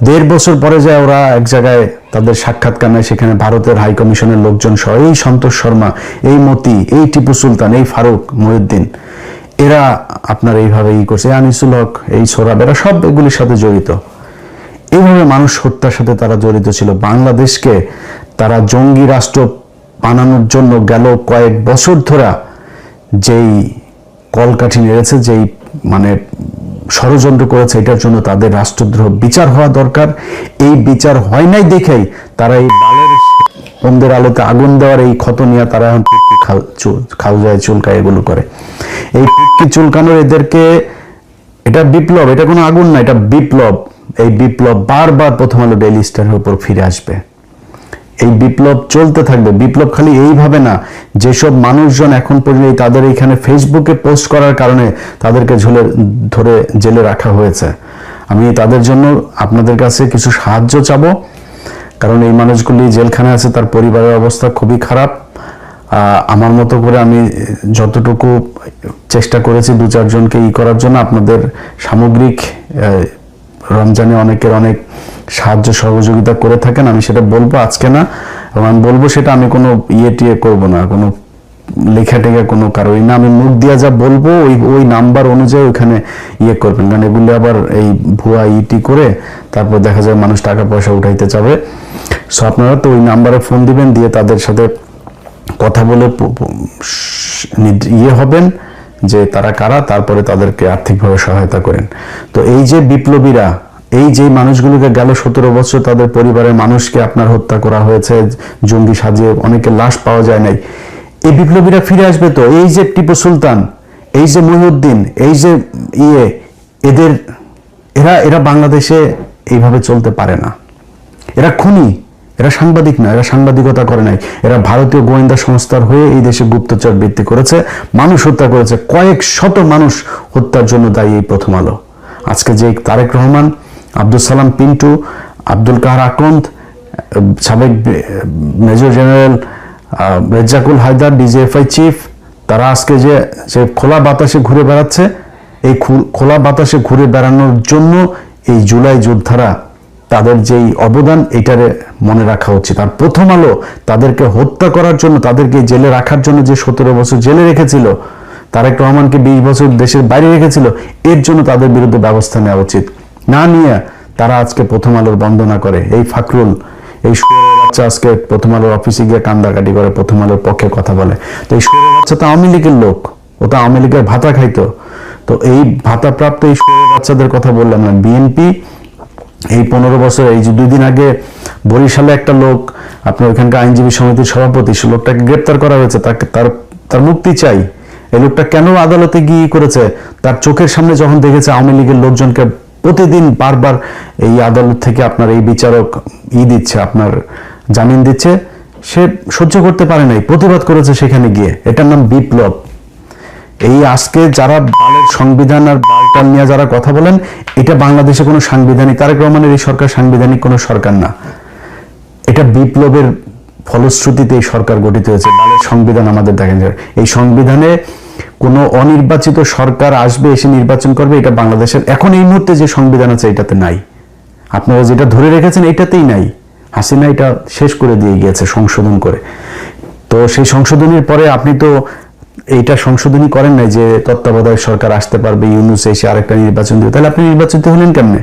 1.5 বছর পরে যায় ওরা এক জায়গায় তাদের সাক্ষাৎকার নেয়, সেখানে ভারতের হাই কমিশনের লোকজন সহ, এই সন্তোষ শর্মা, এই মতি, এই টিপু সুলতান, এই ফারুক মহিউদ্দিন, এরা আপনার এইভাবে করছে। আনিসুল হক, এই সোরাব, এরা সব এগুলির সাথে জড়িত। এইভাবে মানুষ হত্যার সাথে তারা জড়িত ছিল। বাংলাদেশকে তারা জঙ্গি রাষ্ট্র বানানোর জন্য গেল কয়েক বছর ধরে যেই কলকাঠি নেড়েছে, যেই মানে ষড়যন্ত্র করেছে, এটার জন্য তাদের রাষ্ট্রদ্রোহ বিচার হওয়া দরকার। এই বিচার হয় নাই দেখেই তারা এই ডালের বন্ধের আলোতে আগুন দেওয়ার এই ক্ষত নিয়ে তারা এখন খাউজায় চুলকায় এগুলো করে। এই চুলকানোর এদেরকে, এটা বিপ্লব, এটা কোনো আগুন না, এটা বিপ্লব। এই বিপ্লব বারবার প্রথম আলো ডেইলি স্টারের উপর ফিরে আসবে। এই বিপ্লব চলতে থাকবে। বিপ্লব খালি এইভাবে না, যেসব মানুষজন এখন পর্যন্ত তাদের এইখানে ফেসবুকে পোস্ট করার কারণে তাদেরকে ধরে জেলে রাখা হয়েছে, আমি তাদের জন্য আপনাদের কাছে কিছু সাহায্য চাবো। কারণ এই মানুষগুলি জেলখানে আছে, তার পরিবারের অবস্থা খুবই খারাপ। আমার মতো করে আমি যতটুকু চেষ্টা করেছি 2-4 জনকে করার জন্য। আপনাদের সামগ্রিক রমজানে অনেকের অনেক সাহায্য সহযোগিতা করে থাকেন, আমি সেটা বলবো আজকে না, এবং আমি বলবো সেটা আমি কোনো টিয়ে করবো না, কোনো লেখা টেখা কোনো কারোই না। আমি মুখ দিয়া যা বলবো ওই নাম্বার অনুযায়ী ওখানে করবেন, কারণ এগুলি আবার এই ভুয়া করে তারপর দেখা যায় মানুষ টাকা পয়সা উঠাইতে চাবে। সো আপনারা তো ওই নাম্বারে ফোন দিবেন, দিয়ে তাদের সাথে কথা বলে হবেন যে তারা কারা, তারপরে তাদেরকে আর্থিকভাবে সহায়তা করেন। তো এই যে বিপ্লবীরা, এই যে মানুষগুলোকে গেল 17 বছর তাদের পরিবারের মানুষকে আপনার হত্যা করা হয়েছে, জঙ্গি সাজিয়ে, অনেকের লাশ পাওয়া যায় নাই, এই বিপ্লবীরা ফিরে আসবে তো? এই যে টিপু সুলতান, এই যে মহিউদ্দিন, এই যে এরা বাংলাদেশে এইভাবে চলতে পারে না। এরা খুনি, এরা সাংবাদিক না, এরা সাংবাদিকতা করে নাই, এরা ভারতীয় গোয়েন্দা সংস্থার হয়ে এই দেশে গুপ্তচর বৃত্তি করেছে, মানুষ হত্যা করেছে। কয়েক শত মানুষ হত্যার জন্য দায়ী এই প্রথম আলো। আজকে যে তারেক রহমান, আব্দুল সালাম পিন্টু, আব্দুল কাহার আকন্দ, সাবেক major general Rezzakul Haider, DGFI chief, তারা আজকে যে খোলা বাতাসে ঘুরে বেড়াচ্ছে, এই খোলা বাতাসে ঘুরে বেড়ানোর জন্য এই জুলাই যোদ্ধারা, তাদের যেই অবদান, এটারে মনে রাখা উচিত। আর প্রথম আলো তাদেরকে হত্যা করার জন্য, তাদেরকে জেলে রাখার জন্য যে 17 বছর জেলে রেখেছিল, তারেক রহমানকে 20 বছর দেশের বাইরে রেখেছিল, এর জন্য তাদের বিরুদ্ধে ব্যবস্থা নেওয়া উচিত। না নিয়ে তারা আজকে প্রথম আলোর বন্দনা করে। এই ফাকরুল, এই শুয়োরের বাচ্চা আজকে প্রথম আলোর অফিসে গিয়ে কান্দাকাটি করে, প্রথম আলোর পক্ষে কথা বলে। তো এই শুয়োরের বাচ্চা তো আওয়ামী লীগের লোক, ও তো আওয়ামী লীগের ভাতা খাইতো। তো এই ভাতাপ্রাপ্ত এই শুয়োরের বাচ্চাদের কথা বললাম না। বিএনপি এই 15 বছর, এই যে 2 দিন আগে বরিশালে একটা লোক, আপনার ওইখানকার আইনজীবী সমিতির সভাপতি, সে লোকটাকে গ্রেপ্তার করা হয়েছে, তার মুক্তি চাই। এই লোকটা কেন আদালতে গিয়ে করেছে? তার চোখের সামনে যখন দেখেছে আওয়ামী লীগের লোকজনকে প্রতিদিন বারবার এই আদালত থেকে আপনার এই বিচারক দিচ্ছে, আপনার জামিন দিচ্ছে, সে সহ্য করতে পারে নাই, প্রতিবাদ করেছে সেখানে গিয়ে। এটার নাম বিপ্লব। এই আজকে যারা বালের সংবিধান আর বালটা নিয়ে যারা কথা বলেন, এটা বাংলাদেশে কোনো সাংবিধানিক, তারেক রহমানের এই সরকার সাংবিধানিক কোনো সরকার না। এটা বিপ্লবের ফলশ্রুতিতে এই সরকার গঠিত হয়েছে। বালের সংবিধান আমাদের দেখেন, এই সংবিধানে কোনো অনির্বাচিত সরকার আসবে, এসে নির্বাচন করবে, এটা বাংলাদেশের এখন এই মুহূর্তে যে সংবিধান আছে এটাতে নাই। আপনারা যেটা ধরে রেখেছেন এটাতেই নাই। হাসিনা এটা শেষ করে দিয়ে গিয়েছে সংশোধন করে। তো সেই সংশোধনের পরে আপনি তো এইটা সংশোধনী করেন নাই যে তত্ত্বাবধায়ক সরকার আসতে পারবে, ইউনূস এসে আরেকটা নির্বাচন দিবে, তাহলে আপনি নির্বাচিত হলেন কেমনে?